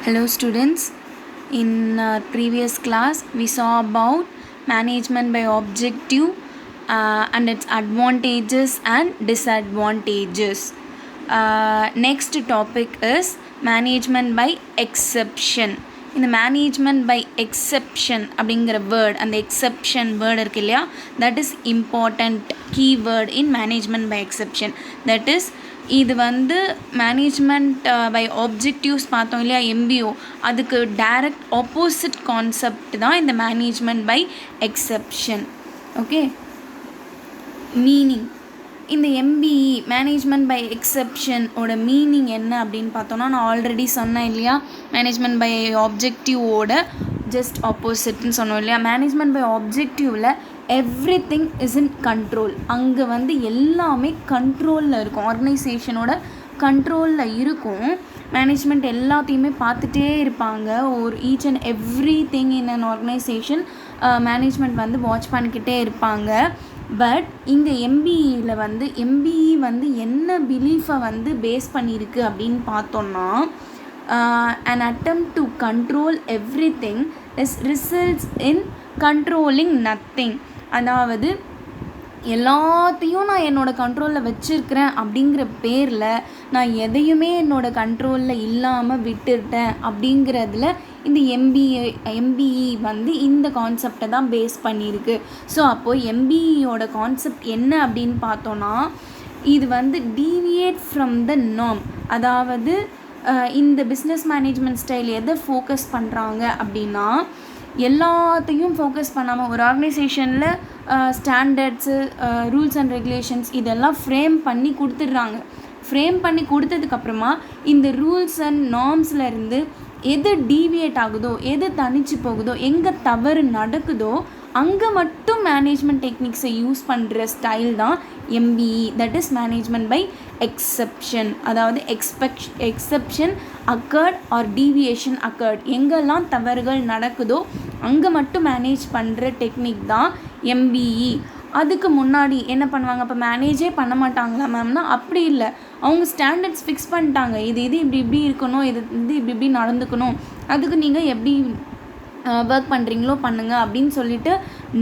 Hello students, in our previous class we saw about management by objective and its advantages and disadvantages. Next topic is management by exception. இந்த management by exception அப்படிங்கிற word, அந்த exception word இருக்கு இல்லையா, that is important keyword in management by exception. That is இது வந்து management by objectives பார்த்தோம் இல்லையா, MBO, அதுக்கு டைரக்ட் ஆப்போசிட் கான்செப்ட் தான் இந்த management by exception. Okay, meaning இந்த எம்பிஇ மேனேஜ்மெண்ட் பை எக்ஸெப்ஷனோட மீனிங் என்ன அப்படின்னு பார்த்தோன்னா, நான் ஆல்ரெடி சொன்னேன் இல்லையா, மேனேஜ்மெண்ட் பை ஆப்ஜெக்டிவோட ஜஸ்ட் ஆப்போசிட்னு சொன்னோம் இல்லையா. மேனேஜ்மெண்ட் பை ஆப்ஜெக்டிவில் எவ்ரிதிங் இஸ் இன் கண்ட்ரோல். அங்கே வந்து எல்லாமே கண்ட்ரோலில் இருக்கும், ஆர்கனைசேஷனோட கண்ட்ரோலில் இருக்கும். மேனேஜ்மெண்ட் எல்லாத்தையுமே பார்த்துட்டே இருப்பாங்க. ஒரு each and every thing in an organisation management வந்து வாட்ச் பண்ணிக்கிட்டே இருப்பாங்க. பட் இங்கே எம்பிஇயில் வந்து எம்பிஇ வந்து என்ன பிலீஃபை வந்து பேஸ் பண்ணியிருக்கு அப்படின்னு பார்த்தோன்னா, an attempt to control everything is results in controlling nothing. அதாவது எல்லாத்தையும் நான் என்னோடய கண்ட்ரோலில் வச்சுருக்கிறேன் அப்படிங்கிற பேரில் நான் எதையுமே என்னோடய கண்ட்ரோலில் இல்லாமல் விட்டுட்டேன் அப்படிங்கிறதுல இந்த எம்பிஇ வந்து இந்த கான்செப்டை தான் பேஸ் பண்ணியிருக்கு. ஸோ அப்போது எம்பிஇயோட கான்செப்ட் என்ன அப்படின்னு பார்த்தோன்னா, இது வந்து டீவியேட் ஃப்ரம் த நார்ம். அதாவது இந்த பிஸ்னஸ் மேனேஜ்மெண்ட் ஸ்டைல் எதை ஃபோக்கஸ் பண்ணுறாங்க அப்படின்னா, எல்லாத்தையும் ஃபோக்கஸ் பண்ணாமல் ஒரு ஆர்கனைசேஷனில் ஸ்டாண்டர்ட்ஸு, ரூல்ஸ் அண்ட் ரெகுலேஷன்ஸ் இதெல்லாம் ஃப்ரேம் பண்ணி கொடுத்துட்றாங்க. ஃப்ரேம் பண்ணி கொடுத்ததுக்கப்புறமா இந்த ரூல்ஸ் அண்ட் நார்ம்ஸ்லேருந்து எது டீவியேட் ஆகுதோ, எது தனிச்சு போகுதோ, எங்கே தவறு நடக்குதோ அங்கே மட்டும் மேனேஜ்மெண்ட் டெக்னிக்ஸை யூஸ் பண்ணுற ஸ்டைல் தான் MBE. That is management by exception. அதாவது exception occurred or deviation occurred, எங்கெல்லாம் தவறுகள் நடக்குதோ அங்கே மட்டும் மேனேஜ் பண்ணுற டெக்னிக் தான் எம்பிஇ. அதுக்கு முன்னாடி என்ன பண்ணுவாங்க, அப்போ மேனேஜே பண்ண மாட்டாங்களா மேம்னா, அப்படி இல்லை. அவங்க ஸ்டாண்டர்ட்ஸ் ஃபிக்ஸ் பண்ணிட்டாங்க, இது இப்படி இருக்கணும், இது இப்படி நடந்துக்கணும், அதுக்கு நீங்கள் எப்படி ஒர்க் பண்ணுறீங்களோ பண்ணுங்கள் அப்படின்னு சொல்லிட்டு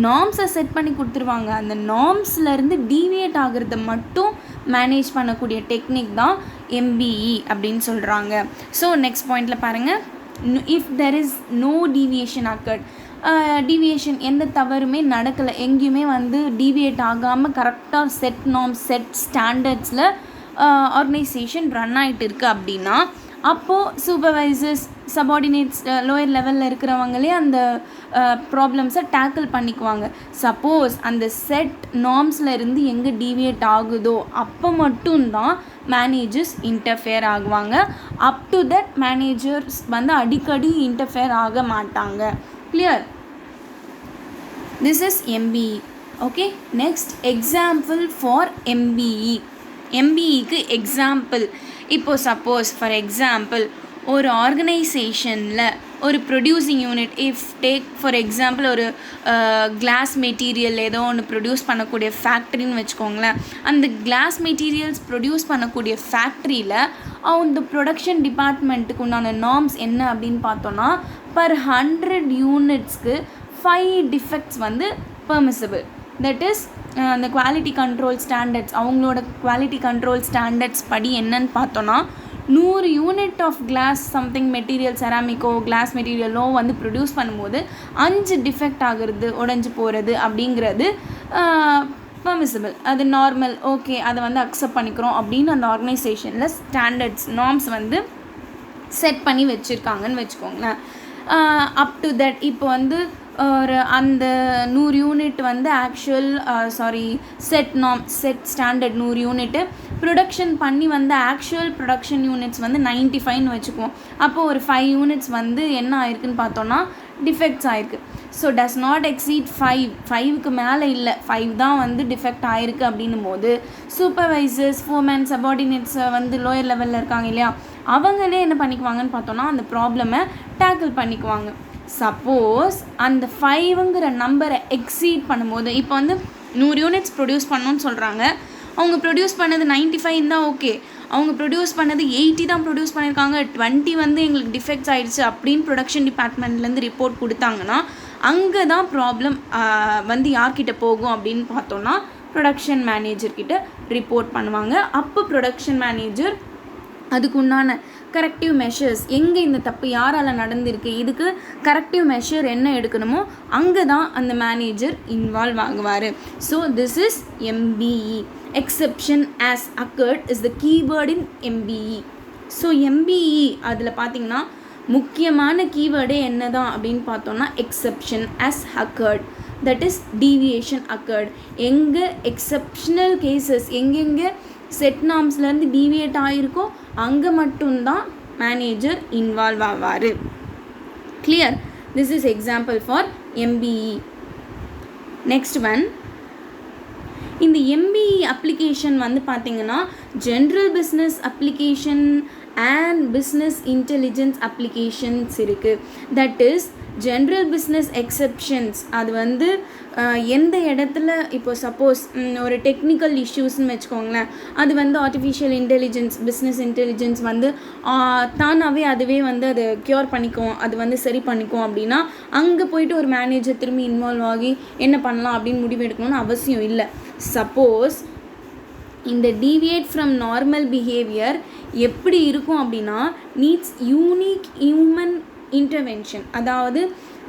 நார்ம்ஸை செட் பண்ணி கொடுத்துருவாங்க. அந்த நார்ம்ஸ்லேருந்து டீவியேட் ஆகிறத மட்டும் மேனேஜ் பண்ணக்கூடிய டெக்னிக் தான் எம்பிஇ அப்படின்னு சொல்கிறாங்க. ஸோ நெக்ஸ்ட் பாயிண்டில் பாருங்கள், if there is no deviation occurred, deviation எந்த தவறுமே நடக்கலை, எங்கேயுமே வந்து டீவியேட் ஆகாமல் கரெக்டாக செட் நார்ம்ஸ், செட் ஸ்டாண்டர்ட்ஸில் ஆர்கனைசேஷன் ரன் ஆகிட்டு இருக்குது அப்படின்னா, அப்போது சூப்பர்வைசர்ஸ், சபார்டினேட்ஸ், லோயர் லெவலில் இருக்கிறவங்களே அந்த ப்ராப்ளம்ஸை டேக்கிள் பண்ணிக்குவாங்க. சப்போஸ் அந்த செட் நார்ம்ஸில் இருந்து எங்கே டீவியேட் ஆகுதோ அப்போ மட்டும்தான் மேனேஜர்ஸ் இன்டர்ஃபியர் ஆகுவாங்க. அப் டு தட் மேனேஜர்ஸ் வந்து அடிக்கடி இன்டர்ஃபியர் ஆக மாட்டாங்க. Clear? This is MBE. Okay, next example for MBE. எம்பிஇக்கு எக்ஸாம்பிள், இப்போது சப்போஸ் ஃபார் எக்ஸாம்பிள் ஒரு ஆர்கனைசேஷனில் ஒரு producing unit, if take for example ஒரு கிளாஸ் மெட்டீரியல் ஏதோ ஒன்று ப்ரொடியூஸ் பண்ணக்கூடிய ஃபேக்ட்ரின்னு வச்சுக்கோங்களேன். அந்த கிளாஸ் மெட்டீரியல்ஸ் ப்ரொடியூஸ் பண்ணக்கூடிய ஃபேக்ட்ரியில் அந்த ப்ரொடக்ஷன் டிபார்ட்மெண்ட்டுக்கு உண்டான நார்ம்ஸ் என்ன அப்படின்னு பார்த்தோன்னா, பர் 100 யூனிட்ஸ்க்கு 5 டிஃபெக்ட்ஸ் வந்து பெர்மிசிபிள். தட் இஸ் அந்த குவாலிட்டி கண்ட்ரோல் ஸ்டாண்டர்ட்ஸ், அவங்களோட குவாலிட்டி கண்ட்ரோல் ஸ்டாண்டர்ட்ஸ் படி என்னன்னு பார்த்தோன்னா, 100 unit of glass something material, செராமிக்கோ கிளாஸ் மெட்டீரியலோ வந்து ப்ரொடியூஸ் பண்ணும்போது 5 டிஃபெக்ட் ஆகிறது, உடஞ்சி போகிறது அப்படிங்கிறது பெர்மிசிபிள், அது நார்மல், ஓகே, அதை வந்து அக்செப்ட் பண்ணிக்கிறோம் அப்படின்னு அந்த ஆர்கனைசேஷனில் ஸ்டாண்டர்ட்ஸ், நார்ம்ஸ் வந்து செட் பண்ணி வச்சுருக்காங்கன்னு வச்சுக்கோங்களேன். அப் டு தட் இப்போ வந்து ஒரு அந்த 100 யூனிட் வந்து actual set standard 100 unit production பண்ணி வந்து ஆக்சுவல் ப்ரொடக்ஷன் யூனிட்ஸ் வந்து 95ன்னு வச்சுக்குவோம். அப்போது ஒரு 5 யூனிட்ஸ் வந்து என்ன ஆயிருக்குன்னு பார்த்தோன்னா டிஃபெக்ட்ஸ் ஆயிருக்கு. ஸோ டஸ் நாட் எக்ஸீட் 5க்கு மேலே இல்லை, 5 தான் வந்து டிஃபெக்ட் ஆயிருக்கு அப்படின்னும் போது சூப்பர்வைசர்ஸ், ஃபோர்மேன், சபார்டினேட்ஸ் வந்து லோயர் லெவலில் இருக்காங்க இல்லையா, அவங்களே என்ன பண்ணிக்குவாங்கன்னு பார்த்தோன்னா அந்த ப்ராப்ளமை டேக்கிள் பண்ணிக்குவாங்க. சப்போஸ் அந்த 5ங்கிற நம்பரை எக்ஸீட் பண்ணும்போது, இப்போ வந்து 100 யூனிட்ஸ் ப்ரொடியூஸ் பண்ணணுன்னு சொல்கிறாங்க, அவங்க ப்ரொடியூஸ் பண்ணது 95 தான், ஓகே, அவங்க ப்ரொடியூஸ் பண்ணது 80 தான் ப்ரொடியூஸ் பண்ணியிருக்காங்க, 20 வந்து எங்களுக்கு டிஃபெக்ட்ஸ் ஆகிடுச்சு அப்படின்னு ப்ரொடக்ஷன் டிபார்ட்மெண்ட்லேருந்து ரிப்போர்ட் கொடுத்தாங்கன்னா அங்கே தான் ப்ராப்ளம் வந்து யார்கிட்ட போகும் அப்படின்னு பார்த்தோன்னா ப்ரொடக்ஷன் மேனேஜர்கிட்ட ரிப்போர்ட் பண்ணுவாங்க. அப்போ ப்ரொடக்ஷன் மேனேஜர் அதுக்கு உண்டான கரெக்டிவ் மெஷர்ஸ், எங்கே இந்த தப்பு யாரால் நடந்திருக்கு, இதுக்கு கரெக்டிவ் மெஷர் என்ன எடுக்கணுமோ அங்கே தான் அந்த மேனேஜர் இன்வால்வ் ஆகுவார். So this is MBE. Exception as occurred is the keyword in MBE. So MBE அதில் பார்த்திங்கன்னா முக்கியமான கீவேர்டே என்ன தான் அப்படின்னு பார்த்தோன்னா exception as occurred, that is deviation occurred. எங்கே எக்ஸப்ஷனல் கேசஸ் எங்கெங்கே செட் நார்ம்ஸ்லேருந்து டீவியேட் ஆகிருக்கோ அங்கே மட்டும்தான் மேனேஜர் இன்வால்வ் ஆவார். Clear? This is example for MBE. Next one, இந்த MBE அப்ளிகேஷன் வந்து பார்த்திங்கன்னா general business application and business intelligence applications இருக்குது. That is general business exceptions. அது வந்து எந்த இடத்துல இப்போ சப்போஸ் ஒரு டெக்னிக்கல் இஷ்யூஸ்ன்னு வச்சுக்கோங்களேன், அது வந்து ஆர்டிஃபிஷியல் இன்டெலிஜென்ஸ் பிஸ்னஸ் இன்டெலிஜென்ஸ் வந்து தானாகவே அதுவே வந்து அதை க்யூர் பண்ணிக்கும், அது வந்து சரி பண்ணிக்கும் அப்படின்னா அங்கே போய்ட்டு ஒரு மேனேஜர் திரும்பி இன்வால்வ் ஆகி என்ன பண்ணலாம் அப்படின்னு முடிவு எடுக்கணும்னு அவசியம் இல்லை. சப்போஸ் இந்த டீவியேட் ஃப்ரம் நார்மல் பிஹேவியர் எப்படி இருக்கும் அப்படின்னா நீட்ஸ் யூனிக் ஹியூமன் இன்டர்வென்ஷன். அதாவது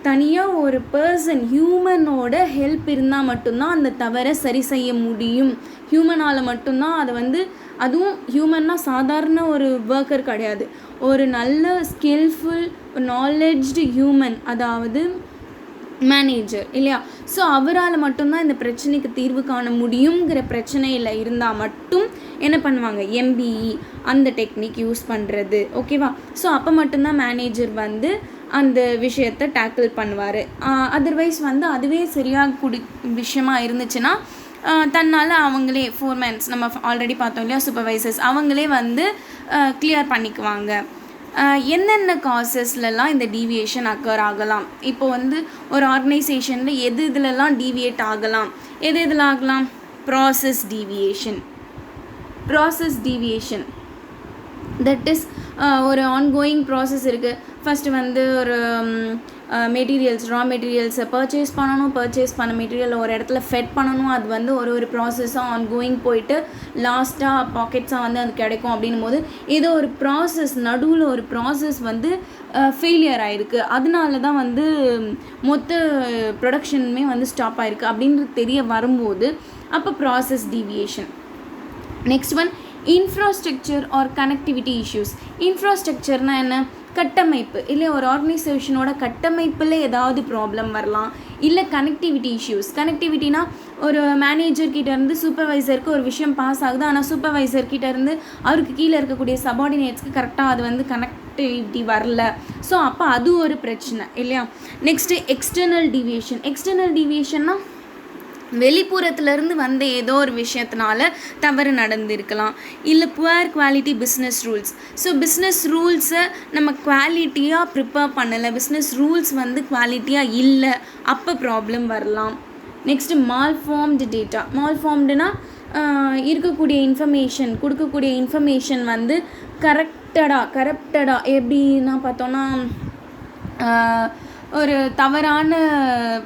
தனியாக ஒரு பர்சன் ஹியூமனோட ஹெல்ப் இருந்தால் மட்டும்தான் அந்த தவறை சரி செய்ய முடியும். ஹியூமனால் மட்டும்தான் அதை வந்து, அதுவும் ஹியூமன்னா சாதாரண ஒரு ஒர்க்கர் கிடையாது, ஒரு நல்ல ஸ்கில்ஃபுல் நாலெட்ஜ்டு ஹியூமன், அதாவது மேனேஜர் இல்லையா. ஸோ அவரால் மட்டும்தான் இந்த பிரச்சனைக்கு தீர்வு காண முடியுங்கிற பிரச்சனையில் இருந்தால் மட்டும் என்ன பண்ணுவாங்க, MBE அந்த டெக்னிக் யூஸ் பண்ணுறது. ஓகேவா? ஸோ அப்போ மட்டும்தான் மேனேஜர் வந்து அந்த விஷயத்தை டேக்கிள் பண்ணுவார். அதர்வைஸ் வந்து அதுவே சரியாக விஷயமா இருந்துச்சுன்னா தன்னால் அவங்களே ஃபோர்மேன்ஸ், நம்ம ஆல்ரெடி பார்த்தோம் இல்லையா, சூப்பர்வைசர்ஸ், அவங்களே வந்து கிளியர் பண்ணிக்குவாங்க. என்னென்ன காசஸ்லலாம் இந்த டீவியேஷன் அக்கர் ஆகலாம். இப்போ வந்து ஒரு ஆர்கனைசேஷனில் இதிலெல்லாம் டீவியேட் ஆகலாம், எதில் ஆகலாம்? ப்ராசஸ் டீவியேஷன் தட் இஸ் ஒரு ஆன்கோயிங் ப்ராசஸ் இருக்குது. ஃபஸ்ட்டு வந்து ஒரு மெட்டீரியல்ஸ், ரா மெட்டீரியல்ஸை பர்ச்சேஸ் பண்ண மெட்டீரியலை ஒரு இடத்துல ஃபெட் பண்ணணும். அது வந்து ஒரு ப்ராசஸாக ஆன்கோயிங் போயிட்டு லாஸ்ட்டாக பாக்கெட்ஸாக வந்து அது கிடைக்கும். அப்படின்னும் போது ஏதோ ஒரு ப்ராசஸ், நடுவில் ஒரு ப்ராசஸ் வந்து ஃபெயிலியர் ஆகிருக்கு, அதனால தான் வந்து மொத்த ப்ரொடக்ஷனுமே வந்து ஸ்டாப் ஆகிருக்கு அப்படின்றது தெரிய வரும்போது அப்போ process deviation. Next one, infrastructure or connectivity issues. இன்ஃப்ராஸ்ட்ரக்சர்னால் என்ன? கட்டமைப்பு. இல்லை ஒரு ஆர்கனைசேஷனோட கட்டமைப்பில் ஏதாவது ப்ராப்ளம் வரலாம். இல்லை கனெக்டிவிட்டி இஷ்யூஸ். கனெக்டிவிட்டினா ஒரு மேனேஜர்கிட்டேருந்து சூப்பர்வைசருக்கு ஒரு விஷயம் பாஸ் ஆகுது, ஆனால் சூப்பர்வைசர்கிட்டேருந்து அவருக்கு கீழே இருக்கக்கூடிய சபார்டினேட்ஸ்க்கு கரெக்டாக அது வந்து கனெக்டிவிட்டி வரல. ஸோ அப்போ அது ஒரு பிரச்சனை இல்லையா. நெக்ஸ்ட்டு எக்ஸ்டர்னல் டீவியேஷன்னா வெளிப்புறத்துலேருந்து வந்த ஏதோ ஒரு விஷயத்தினால தவறு நடந்திருக்கலாம். இல்லை poor quality business rules. So business ரூல்ஸை நம்ம குவாலிட்டியாக ப்ரிப்பேர் பண்ணலை, பிஸ்னஸ் ரூல்ஸ் வந்து குவாலிட்டியாக இல்லை, அப்போ ப்ராப்ளம் வரலாம். Next மால்ஃபார்ம்டு data. மால்ஃபார்ம்டுனா இருக்கக்கூடிய இன்ஃபர்மேஷன், கொடுக்கக்கூடிய இன்ஃபர்மேஷன் வந்து கரப்டடாக எப்படின்னா பார்த்தோன்னா ஒரு தவறான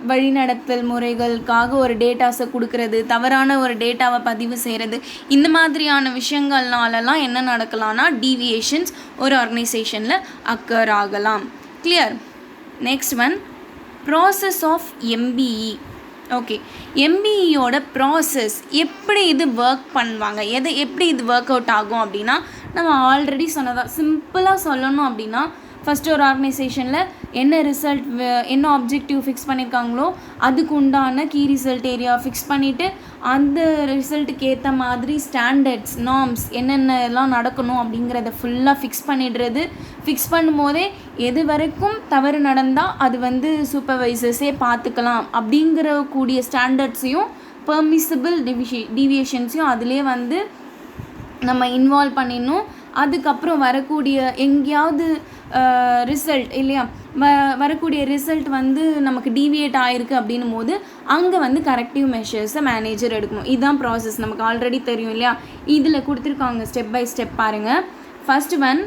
வழிநடத்தல் முறைகளுக்காக ஒரு டேட்டாஸை கொடுக்கறது, தவறான ஒரு டேட்டாவை பதிவு செய்கிறது, இந்த மாதிரியான விஷயங்கள்னாலலாம் என்ன நடக்கலாம்னா டீவியேஷன்ஸ் ஒரு ஆர்கனைசேஷனில் அக்கர் ஆகலாம். Clear? Next one, process of MBE. Okay, MBEயோட ப்ராசஸ் எப்படி இது ஒர்க் பண்ணுவாங்க, எப்படி இது ஒர்க் அவுட் ஆகும் அப்படின்னா நம்ம ஆல்ரெடி சொன்னதான். சிம்பிளாக சொல்லணும் அப்படின்னா ஃபஸ்ட்டு ஒரு ஆர்கனைசேஷனில் என்ன ரிசல்ட், என்ன ஆப்ஜெக்டிவ் ஃபிக்ஸ் பண்ணியிருக்காங்களோ அதுக்கு உண்டான கீ ரிசல்ட் ஏரியா ஃபிக்ஸ் பண்ணிவிட்டு அந்த ரிசல்ட்டுக்கு ஏற்ற மாதிரி ஸ்டாண்டர்ட்ஸ், நார்ம்ஸ் என்னென்னலாம் நடக்கணும் அப்படிங்கிறத ஃபுல்லாக ஃபிக்ஸ் பண்ணிடுறது. ஃபிக்ஸ் பண்ணும்போதே எது வரைக்கும் தவறு நடந்தால் அது வந்து சூப்பர்வைசர்ஸே பார்த்துக்கலாம் அப்படிங்கிற கூடிய ஸ்டாண்டர்ட்ஸையும் பெர்மிசிபிள் டீவியேஷன்ஸையும் அதிலே வந்து நம்ம இன்வால்வ் பண்ணிடணும். அதுக்கப்புறம் வரக்கூடிய எங்கேயாவது ரிசல்ட் இல்லையா, வரக்கூடிய ரிசல்ட் வந்து நமக்கு டீவியேட் ஆகிருக்கு அப்படின்னும் போது அங்கே வந்து கரெக்டிவ் மெஷர்ஸை மேனேஜர் எடுக்கணும். இதுதான் ப்ராசஸ், நமக்கு ஆல்ரெடி தெரியும் இல்லையா. இதில் கொடுத்துருக்காங்க ஸ்டெப் பை ஸ்டெப் பாருங்கள். First one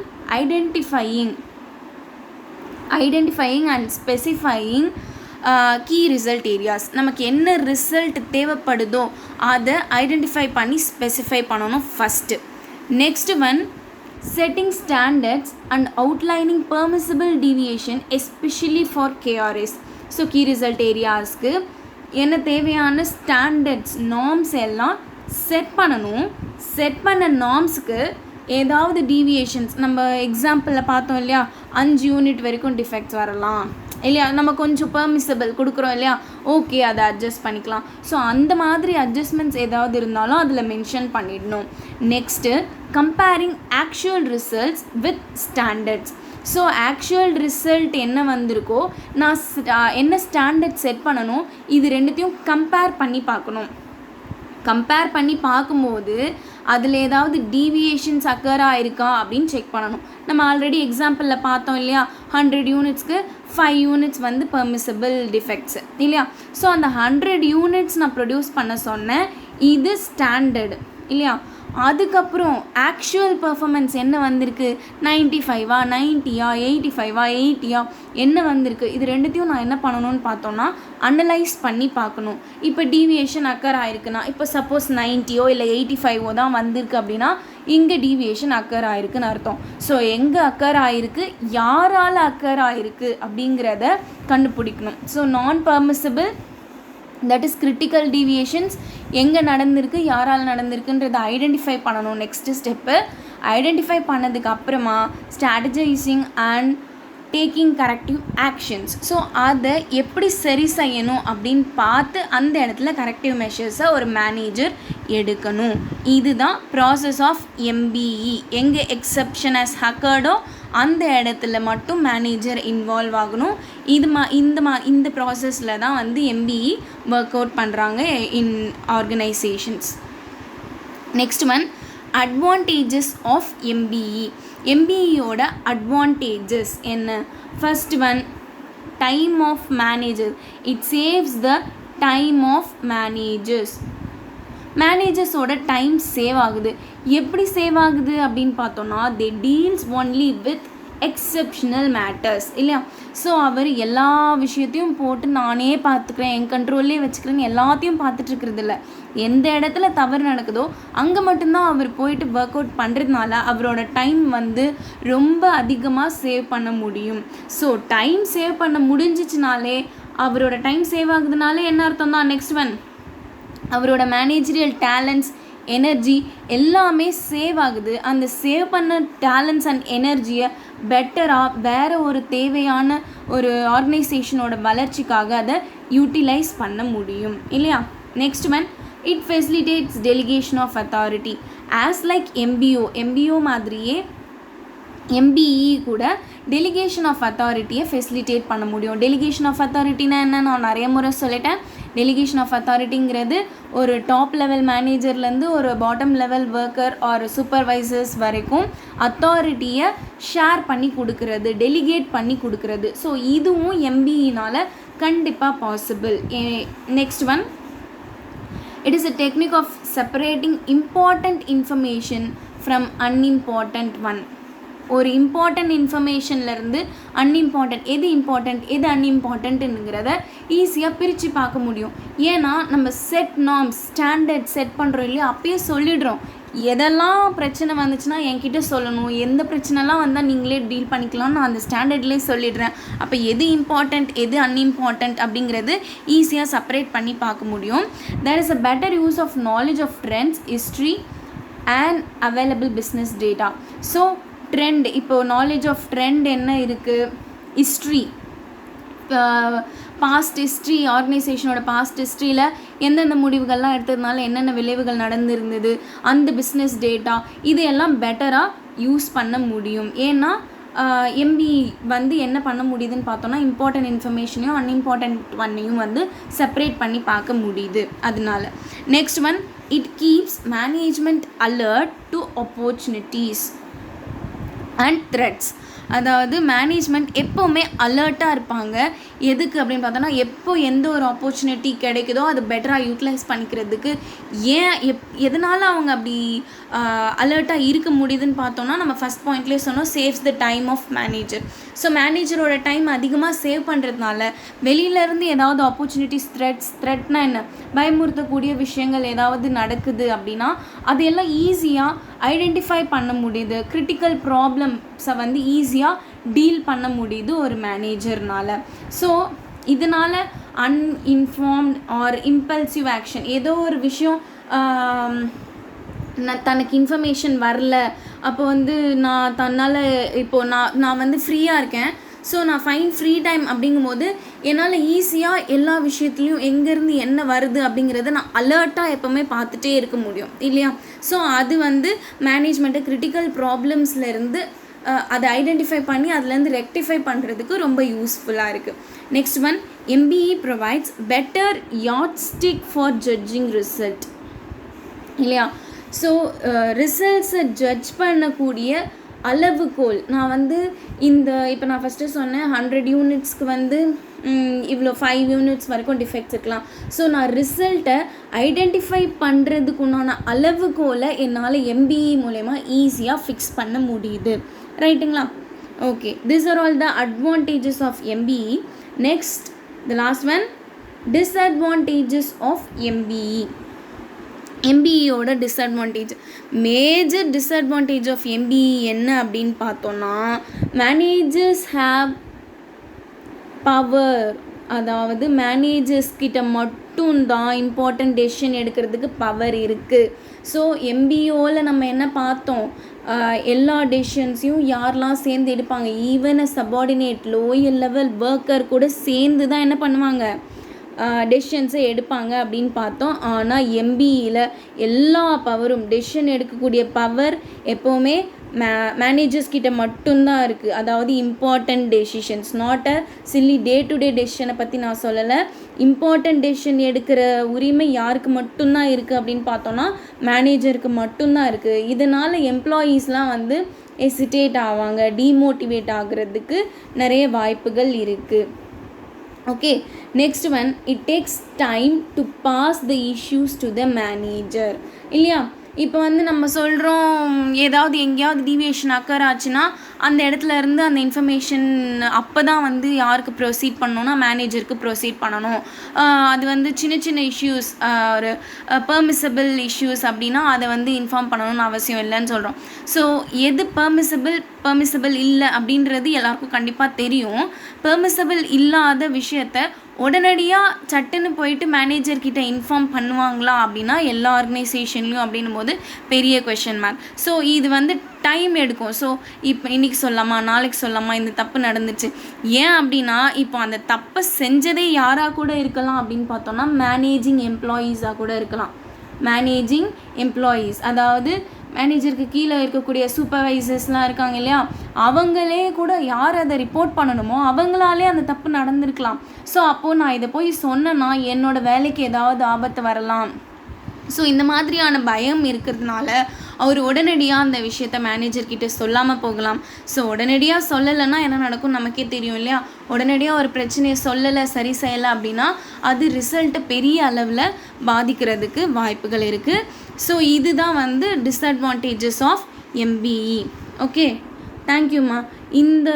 identifying and specifying key result areas. நமக்கு என்ன ரிசல்ட் தேவைப்படுதோ அதை ஐடென்டிஃபை பண்ணி ஸ்பெசிஃபை பண்ணணும் first. Next one setting standards and outlining permissible deviation especially for KRS. So key result ஏரியாஸ்க்கு என்ன தேவையான ஸ்டாண்டர்ட்ஸ் நார்ம்ஸ் எல்லாம் செட் பண்ணணும். செட் பண்ண நார்ம்ஸுக்கு ஏதாவது டீவியேஷன்ஸ், நம்ம எக்ஸாம்பிளில் பார்த்தோம் இல்லையா, 5 யூனிட் வரைக்கும் டிஃபெக்ட்ஸ் வரலாம் இல்லையா, நம்ம கொஞ்சம் பெர்மிசபிள் கொடுக்குறோம் இல்லையா, ஓகே அதை அட்ஜஸ்ட் பண்ணிக்கலாம். ஸோ அந்த மாதிரி அட்ஜஸ்ட்மெண்ட்ஸ் ஏதாவது இருந்தாலும் அதில் மென்ஷன் பண்ணிடணும். Next comparing actual results with standards. So actual result என்ன வந்திருக்கோ நான் என்ன ஸ்டாண்டர்ட் செட் பண்ணணும், இது ரெண்டுத்தையும் கம்பேர் பண்ணி பார்க்கணும். கம்பேர் பண்ணி பார்க்கும்போது அதில் ஏதாவது டீவியேஷன்ஸ் அக்கர் ஆகிருக்கா அப்படின்னு செக் பண்ணணும். நம்ம ஆல்ரெடி எக்ஸாம்பிளில் பார்த்தோம் இல்லையா, 100 யூனிட்ஸ்க்கு 5 யூனிட்ஸ் வந்து பெர்மிசபிள் டிஃபெக்ட்ஸ் இல்லையா. ஸோ அந்த 100 யூனிட்ஸ் நான் ப்ரொடியூஸ் பண்ண சொன்னேன், இது ஸ்டாண்டர்டு இல்லையா. அதுக்கப்புறம் ஆக்சுவல் பர்ஃபார்மன்ஸ் என்ன வந்திருக்கு, 95ஆ 90ஆ 85ஆ 80ஆ என்ன வந்திருக்கு, இது ரெண்டுத்தையும் நான் என்ன பண்ணணும்னு பார்த்தோன்னா அனலைஸ் பண்ணி பார்க்கணும். இப்போ டீவியேஷன் அக்கர் ஆகிருக்குன்னா, இப்போ சப்போஸ் 90ஓ இல்லை 85ஓ தான் வந்திருக்கு அப்படின்னா இங்கே டீவியேஷன் அக்கர் ஆகிருக்குன்னு அர்த்தம். ஸோ எங்கே அக்கர் ஆகிருக்கு, யாரால் அக்கர் ஆகிருக்கு அப்படிங்கிறத கண்டுபிடிக்கணும். ஸோ நான் permissible, that is critical deviations எங்கே நடந்திருக்கு, யாரால் நடந்திருக்குன்றதை ஐடென்டிஃபை பண்ணணும். நெக்ஸ்ட்டு ஸ்டெப்பு ஐடென்டிஃபை பண்ணதுக்கு அப்புறமா strategising and taking corrective actions. So அதை எப்படி சரி செய்யணும் அப்படின்னு பார்த்து அந்த இடத்துல கரெக்டிவ் மெஷர்ஸை ஒரு மேனேஜர் எடுக்கணும். இதுதான் ப்ராசஸ் ஆஃப் எம்பிஇ. எங்கே எக்ஸப்ஷன் அஸ் ஹக்கர்டோ அந்த இடத்துல மட்டும் மேனேஜர் இன்வால்வ் ஆகணும். இந்த ப்ராசஸில் தான் வந்து எம்பிஇ ஒர்க் அவுட் பண்ணுறாங்க in organisations. Next one advantages of MBE. எம்பிஇயோட அட்வான்டேஜஸ் என்ன? First one time of manager. It saves the time of managers. மேனேஜர்ஸோட டைம் சேவ் ஆகுது. எப்படி சேவ் ஆகுது அப்படின்னு பார்த்தோன்னா, they deals only with exceptional matters இல்லையா. ஸோ அவர் எல்லா விஷயத்தையும் போட்டு நானே பார்த்துக்கிறேன், என் கண்ட்ரோல்லே வச்சுக்கிறேன்னு எல்லாத்தையும் பார்த்துட்ருக்கிறது இல்லை. எந்த இடத்துல தவறு நடக்குதோ அங்கே மட்டும்தான் அவர் போயிட்டு ஒர்க் அவுட் பண்ணுறதுனால அவரோட டைம் வந்து ரொம்ப அதிகமாக சேவ் பண்ண முடியும். ஸோ டைம் சேவ் பண்ண முடிஞ்சிச்சுனாலே, அவரோட டைம் சேவ் ஆகுதுனாலே என்ன அர்த்தம் தான், நெக்ஸ்ட் ஒன் அவரோட மேனேஜரியல் டேலண்ட்ஸ், எனர்ஜி எல்லாமே சேவ் ஆகுது. அந்த சேவ் பண்ண டேலண்ட்ஸ் அண்ட் எனர்ஜியை பெட்டராக வேறு ஒரு தேவையான ஒரு ஆர்கனைசேஷனோட வளர்ச்சிக்காக அதை யூட்டிலைஸ் பண்ண முடியும் இல்லையா. Next one it facilitates delegation of authority. As like MBO மாதிரியே எம்பிஇ கூட டெலிகேஷன் ஆஃப் அத்தாரிட்டியை ஃபெசிலிட்டேட் பண்ண முடியும். டெலிகேஷன் ஆஃப் அத்தாரிட்டினா என்ன, நான் நிறைய முறை சொல்லிட்டேன். டெலிகேஷன் ஆஃப் அத்தாரிட்டிங்கிறது ஒரு டாப் லெவல் மேனேஜர்லேருந்து ஒரு bottom level worker or supervisors வரைக்கும் அத்தாரிட்டியை ஷேர் பண்ணி கொடுக்கறது, டெலிகேட் பண்ணி கொடுக்கறது. ஸோ இதுவும் எம்பிஇனால் கண்டிப்பாக possible. Next one it is a technique of separating important information from unimportant one. ஒரு இம்பார்ட்டண்ட் இன்ஃபர்மேஷன்லேருந்து அன்இம்பார்ட்டன்ட், எது இம்பார்ட்டண்ட் எது அன்இம்பார்ட்டண்ட்டுங்கிறத ஈஸியாக பிரித்து பார்க்க முடியும். ஏன்னா நம்ம செட் நார்ம்ஸ் ஸ்டாண்டர்ட் செட் பண்ணுறோம் இல்லையா, அப்பயே சொல்லிடுறோம் எதெல்லாம் பிரச்சனை வந்துச்சுன்னா என்கிட்ட சொல்லணும், எந்த பிரச்சனைலாம் வந்தால் நீங்களே டீல் பண்ணிக்கலாம்னு நான் அந்த ஸ்டாண்டர்ட்லேயே சொல்லிடுறேன். அப்போ எது இம்பார்ட்டண்ட் எது அன்இம்பார்ட்டண்ட் அப்படிங்கிறது ஈஸியாக செப்பரேட் பண்ணி பார்க்க முடியும். There is a better use of knowledge of trends, history and available business data. So trend, இப்போது நாலேஜ் ஆஃப் ட்ரெண்ட் என்ன இருக்குது, ஹிஸ்ட்ரி, பாஸ்ட் ஹிஸ்ட்ரி, ஆர்கனைசேஷனோட பாஸ்ட் ஹிஸ்ட்ரியில் எந்தெந்த முடிவுகள்லாம் எடுத்ததுனால என்னென்ன விளைவுகள் நடந்திருந்தது, அந்த பிஸ்னஸ் டேட்டா, இதையெல்லாம் பெட்டராக யூஸ் பண்ண முடியும். ஏன்னா எம்பி வந்து என்ன பண்ண முடியுதுன்னு பார்த்தோன்னா, இம்பார்ட்டன்ட் இன்ஃபர்மேஷனையும் அன்இம்பார்ட்டன்ட் ஒன்னையும் வந்து செப்பரேட் பண்ணி பார்க்க முடியுது. அதனால next one it keeps management alert to opportunities and threads. அதாவது மேனேஜ்மெண்ட் எப்போவுமே அலர்ட்டாக இருப்பாங்க. எதுக்கு அப்படின்னு பார்த்தோன்னா, எப்போ எந்த ஒரு ஆப்பர்ச்சுனிட்டி கிடைக்குதோ அதை பெட்டராக யூட்டிலைஸ் பண்ணிக்கிறதுக்கு. ஏன் எதனால் அவங்க அப்படி அலர்ட்டாக இருக்க முடியுதுன்னு பார்த்தோன்னா, நம்ம ஃபஸ்ட் பாயிண்ட்லேயே சொன்னோம், saves the time of manager. So மேனேஜரோட டைம் அதிகமாக சேவ் பண்ணுறதுனால வெளியிலேருந்து ஏதாவது ஆப்பர்ச்சுனிட்டிஸ் த்ரெட்னா என்ன, பயமுறுத்தக்கூடிய விஷயங்கள் ஏதாவது நடக்குது அப்படின்னா அதையெல்லாம் ஈஸியாக ஐடென்டிஃபை பண்ண முடியுது. கிரிட்டிக்கல் ப்ராப்ளம்ஸை வந்து ஈஸியாக டீல் பண்ண முடியுது ஒரு மேனேஜர்னால. ஸோ இதனால் அன்இன்ஃபார்ம்ட் ஆர் இம்பல்சிவ் ஆக்ஷன், ஏதோ ஒரு விஷயம் தனக்கு இன்ஃபர்மேஷன் வரல, அப்போ வந்து நான் தன்னால் இப்போது நான் வந்து ஃப்ரீயாக இருக்கேன், ஸோ நான் ஃப்ரீ டைம் அப்படிங்கும்போது என்னால் ஈஸியாக எல்லா விஷயத்துலையும் எங்கேருந்து என்ன வருது அப்படிங்கிறத நான் அலர்ட்டாக எப்போவுமே பார்த்துட்டே இருக்க முடியும் இல்லையா. ஸோ அது வந்து மேனேஜ்மெண்ட்டை கிரிட்டிக்கல் ப்ராப்ளம்ஸ்லேருந்து அதை ஐடென்டிஃபை பண்ணி அதுலேருந்து ரெக்டிஃபை பண்ணுறதுக்கு ரொம்ப யூஸ்ஃபுல்லாக இருக்குது. Next one, MBE provides better yardstick for judging result இல்லையா. ஸோ ரிசல்ட்ஸை ஜட்ஜ் பண்ணக்கூடிய அளவுகோல் நான் வந்து இப்போ நான் ஃபஸ்ட்டு சொன்னேன் 100 யூனிட்ஸ்க்கு வந்து இவ்வளோ 5 யூனிட்ஸ் வரைக்கும் டிஃபெக்ட்ஸ் இருக்கலாம். ஸோ நான் ரிசல்ட்டை ஐடென்டிஃபை பண்ணுறதுக்குண்டான அளவுகோலை என்னால் MBE மூலமா ஈஸியாக ஃபிக்ஸ் பண்ண முடியுது. ரைட்டுங்களா? Okay, these are all the advantages of MBE. Next, the last one, disadvantages of MBE. MBEயோட disadvantage, major disadvantage of MBE என்ன அப்படின்னு பார்த்தோன்னா, மேனேஜர்ஸ் ஹாவ் பவர். அதாவது மேனேஜர்ஸ் கிட்ட மட்டும்தான் இம்பார்ட்டன்ட் டெசிஷன் எடுக்கிறதுக்கு பவர் இருக்குது. ஸோ MBEயில் நம்ம என்ன பார்த்தோம், எல்லா டெசிஷன்ஸையும் யாரெலாம் சேர்ந்து எடுப்பாங்க, even a subordinate lower level worker கூட சேர்ந்து தான் என்ன பண்ணுவாங்க, டெசிஷன்ஸை எடுப்பாங்க அப்படின்னு பார்த்தோம். ஆனால் MBEயில் எல்லா பவரும், டெசிஷன் எடுக்கக்கூடிய பவர் எப்போவுமே மேனேஜர்ஸ் கிட்ட மட்டும்தான் இருக்குது. அதாவது important decisions, not a silly day to day டெசிஷனை பற்றி நான் சொல்லலை. இம்பார்ட்டண்ட் டெசிஷன் எடுக்கிற உரிமை யாருக்கு மட்டும்தான் இருக்குது அப்படின்னு பார்த்தோன்னா மேனேஜருக்கு மட்டும்தான் இருக்குது. இதனால் எம்ப்ளாயீஸ்லாம் வந்து ஹெசிடேட் ஆவாங்க, டீமோட்டிவேட் ஆகிறதுக்கு நிறைய வாய்ப்புகள் இருக்குது. Okay, next one, it takes time to pass the issues to the manager இல்லையா. இப்போ வந்து நம்ம சொல்கிறோம், ஏதாவது எங்கேயாவது டீவியேஷன் அக்கர் ஆச்சுன்னா அந்த இடத்துல இருந்து அந்த இன்ஃபர்மேஷன் அப்போ தான் வந்து யாருக்கு ப்ரொசீட் பண்ணணும்னா மேனேஜருக்கு ப்ரொசீட் பண்ணணும். அது வந்து சின்ன சின்ன இஷ்யூஸ், ஒரு பெர்மிசபிள் இஷ்யூஸ் அப்படின்னா அதை வந்து இன்ஃபார்ம் பண்ணணும்னு அவசியம் இல்லைன்னு சொல்கிறோம். ஸோ எது பெர்மிசபிள் இல்லை அப்படின்றது எல்லாருக்கும் கண்டிப்பாக தெரியும். பெர்மிசபிள் இல்லாத விஷயத்தை உடனடியாக சட்டுன்னு போயிட்டு மேனேஜர்கிட்ட இன்ஃபார்ம் பண்ணுவாங்களா அப்படின்னா எல்லா ஆர்கனைசேஷன்லையும் அப்படின்னும் போது பெரிய கொஷின் மார்க். ஸோ இது வந்து டைம் எடுக்கும். ஸோ இப்போ இன்றைக்கி சொல்லலாமா, நாளைக்கு சொல்லலாமா, இந்த தப்பு நடந்துச்சு. ஏன் அப்படின்னா இப்போ அந்த தப்பை செஞ்சதே யாராக கூட இருக்கலாம் அப்படின்னு பார்த்தோன்னா மேனேஜிங் எம்ப்ளாயீஸாக கூட இருக்கலாம். மேனேஜிங் எம்ப்ளாயீஸ், அதாவது மேனேஜருக்கு கீழே இருக்கக்கூடிய சூப்பர்வைசர்ஸ்லாம் இருக்காங்க இல்லையா, அவங்களே கூட யார் அதை ரிப்போர்ட் பண்ணணுமோ அவங்களாலே அந்த தப்பு நடந்திருக்கலாம். ஸோ அப்போது நான் இதை போய் சொன்னேன்னா என்னோடய வேலைக்கு ஏதாவது ஆபத்து வரலாம். ஸோ இந்த மாதிரியான பயம் இருக்கிறதுனால அவர் உடனடியாக அந்த விஷயத்த மேனேஜர்கிட்ட சொல்லாமல் போகலாம். ஸோ உடனடியாக சொல்லலைன்னா என்ன நடக்கும் நமக்கே தெரியும் இல்லையா. உடனடியாக ஒரு பிரச்சனையை சொல்லலை, சரி செய்யலை அப்படின்னா அது ரிசல்ட்டை பெரிய அளவில் பாதிக்கிறதுக்கு வாய்ப்புகள் இருக்குது. ஸோ இதுதான் வந்து டிஸ்அட்வான்டேஜஸ் ஆஃப் MBE. ஓகே, தேங்க்யூம்மா. இந்த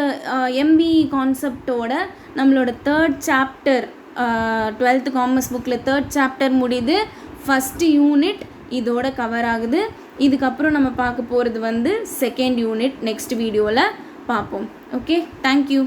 MBE கான்செப்டோட நம்மளோட 3rd சாப்டர் 12th காமர்ஸ் புக்கில் 3rd சாப்டர் முடியுது. ஃபஸ்ட்டு யூனிட் இதோட கவர் ஆகுது. இதுக்கப்புறம் நம்ம பார்க்க போகிறது வந்து 2nd யூனிட் நெக்ஸ்ட் வீடியோவில் பார்ப்போம். Okay, thank you.